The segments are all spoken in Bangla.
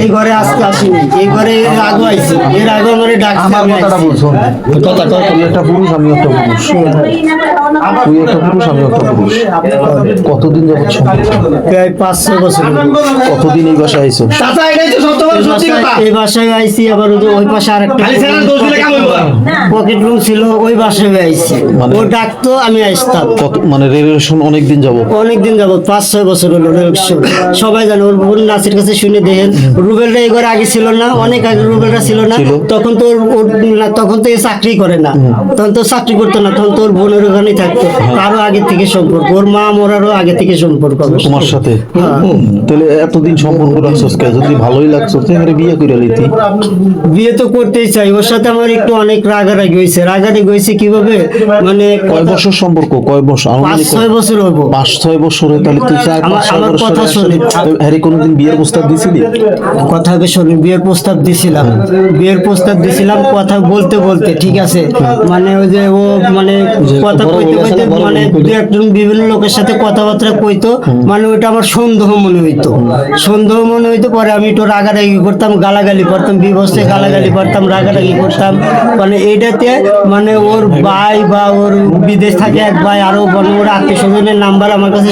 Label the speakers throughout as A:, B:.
A: এই ঘরে আজকে আসিনি, এই ঘরে এর আগে আইছি, এর আগে আমার ডাকছে।
B: আমার কথাটা বলছো, কথা কয়, তুই একটা পুরুষ, আমি একটা পুরুষ, তুই একটা পুরুষ, আমি একটা পুরুষ। কতদিন যাবত সম্পর্ক?
A: প্রায় 5-6 বছর হলো।
B: কতদিন এই বাসায় আইছো?
A: এই বাসায় আইছি, আবার ওই পাশে আরেকটা পকেট রুম ছিল, ওই বাসায় আইছি। ও ডাকতো, আমি আসতাম।
B: কত মানে রিলেশন অনেকদিন যাবত?
A: অনেকদিন যাবত, 5-6 বছর হলো রিলেশন। সবাই জানে, ওর বোন নাসির কাছে শুনে দেখেন, রুবেলরা এই ঘরে আগে ছিল না, অনেক আগে রুবেলরা ছিল না। তখন তো তখন তো এ চাকরি করে না, তখন তো চাকরি করতো না, তখন তোর বোনের ওখানেই থাকতো। আরো আগে থেকে সম্পর্ক, ওর মা মরারও আগে থেকে সম্পর্ক
B: তোমার সাথে। তাহলে এতদিন সম্পর্ক রাখছস কে? যদি ভালোই লাগছো তাহলে বিয়ে করে লিতি।
A: বিয়ে তো করতেই চাই, ওর সাথে আমার একটু অনেক রাগারাগি হয়েছে। রাগারাগি হয়েছে কিভাবে, মানে
B: কয় বছর সম্পর্ক? কয় বছর?
A: 5-6 বছর হইব।
B: 5-6 বছরে তাহলে তুই 4-5
A: আমার কথা শোনে।
B: হ্যাঁ, কোনদিন বিয়ের প্রস্তাব দিছিলি?
A: কথা হবে শোনেন, বিয়ের প্রস্তাব দিছিলাম, বিয়ের প্রস্তাব দিছিলাম, কথা বলতে বলতে ঠিক আছে, মানে ওই যে ও মানে কথা কইতে কইতে মানে দু একজন বিভিন্ন লোকের সাথে কথাবার্তা কইতো, মানে ওইটা আমার সন্দেহ মনে হইতো, সন্দেহ মনে হইতো। পরে আমি একটু রাগারাগি করতাম, গালাগালি করতাম, বিভস্তে গালাগালি করতাম, রাগারাগি করতাম। মানে এইটাতে মানে ওর ভাই বা ওর বিদেশ থাকে এক ভাই, আরো বড় বড় আত্মীয় স্বজনের নাম্বার আমার কাছে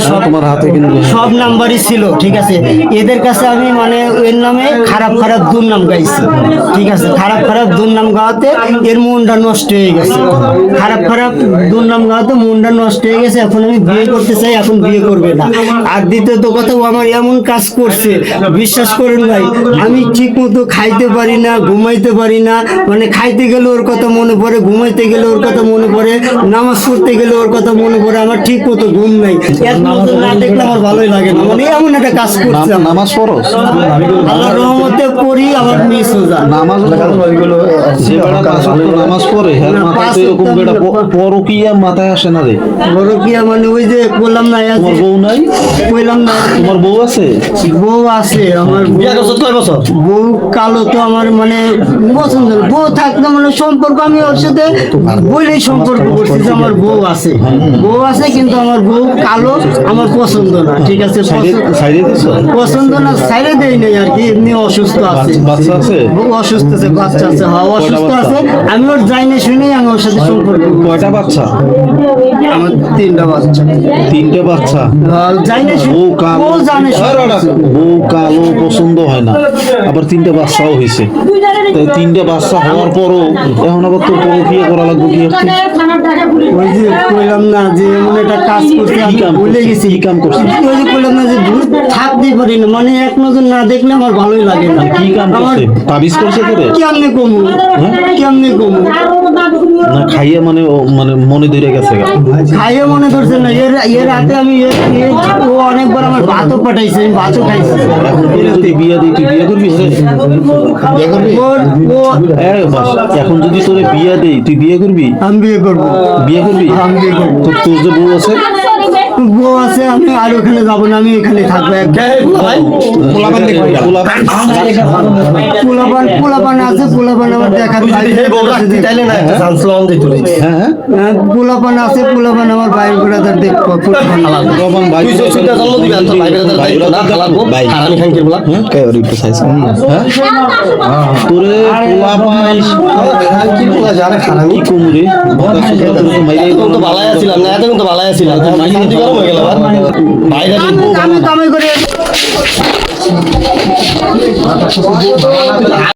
A: সব নাম্বারই ছিল, ঠিক আছে। এদের কাছে আমি মানে এর নামে খারাপ খারাপ দুর্নাম গাইছি, ঠিক আছে। খারাপ খারাপ দুর্নাম গাওয়াতে এর মনটা নষ্ট হয়ে গেছে, খারাপ খারাপ দুর্নাম গাওয়াতে মনটা নষ্ট হয়ে গেছে। এখন আমি বিয়ে করতে চাই, এখন বিয়ে করবে না। আর দ্বিতীয়ত কথা, ও আমার এমন কাজ করছে, বিশ্বাস করেন ভাই, আমি ঠিক মতো খাইতে পারি না, ঘুমাইতে পারি না। মানে খাইতে গেলে ওর কথা মনে পড়ে, ঘুমাইতে গেলে ওর কথা মনে পড়ে, নামাজ পড়তে গেলে ওর কথা মনে পড়ে। আমার ঠিক মতো ঘুম নাই, এক নজর না দেখলে আমার ভালোই লাগে না। মানে এমন একটা কাজ করছে।
B: নামাজ পড়স?
A: আল্লাহর রহমতে পড়ি, আবার মিস হয়ে যায়।
B: নামাজ যে বেড়া নামাজ পড়ে হ্যাঁ, মাথায় তো এরকম বেড়া পরকিয়া মাথায় আসে না রে।
A: পরকিয়া মানে ওই যে বললাম না,
B: তোমার বউ নাই?
A: কইলাম না,
B: তোমার বউ আছে?
A: বউ আছে আমার। বউ কালো তো আমার মানে পছন্দ না। বউ থাকতে মানে সম্পর্ক, আমি ওর সাথে বলেই সম্পর্ক করছি যে আমার বউ আছে, বউ আছে, কিন্তু আমার বউ কালো, আমার পছন্দ না, ঠিক আছে। পছন্দ না, সাইডে দেই নাই আর কি, এমনি অসুস্থ আছে।
B: বাচ্চা আছে?
A: বউ অসুস্থ আছে, বাচ্চা আছে, হ্যাঁ অসুস্থ আছে। আমি ওর যাই না শুনেই আমি ওর সাথে সম্পর্ক।
B: কয়টা বাচ্চা?
A: আমার 3টা বাচ্চা।
B: 3টে বাচ্চা?
A: যাই না
B: বউ কালো,
A: বউ জানে
B: বউ কালো পছন্দ হয় না, আবার 3টে বাচ্চাও হয়েছে। তাই 3টে বাচ্চা হওয়ার পরও এখন আবার তোর পরকিয়া করা লাগবে কি?
A: ওই যে কইলাম না যে এমন একটা কাজ করতে আমি ভুলে গেছি।
B: কি কাম করছিস?
A: ওই যে কইলাম না যে থাকতেই পারি না, মানে এক নজর না দেখলে আমার ভালোই লাগে না।
B: কি কাম করছে? তাবিজ করছে তোরে?
A: কেমনে কমু, কেমনে কমু?
B: না খাইয়ে মানে মানে মনে ধরে গেছে গা?
A: খাইয়ে মনে ধরছে না। এর হাতে আমি ও অনেকবার আমার ভাতও পাঠাইছে, আমি ভাতও খাইছি।
B: এখন তোরে যদি বিয়ে দিই, তুই বিয়ে করবি? এখন যদি তোরে বিয়ে দেই, তুই বিয়ে করবি?
A: আমি বিয়ে করবো।
B: বিয়ে করবি?
A: আমি বিয়ে করবো।
B: তোর যে বউ আছে?
A: বউ আছে, আমি আর ওখানে যাবো না, আমি এখানে থাকবো। পোলাপান আছে, পোলাপান আমার দেখার পোলাপান আছে, পোলাপান আমার ভাই ব্রাদার দেখবো।
B: তোরে
A: আমি কামাই করে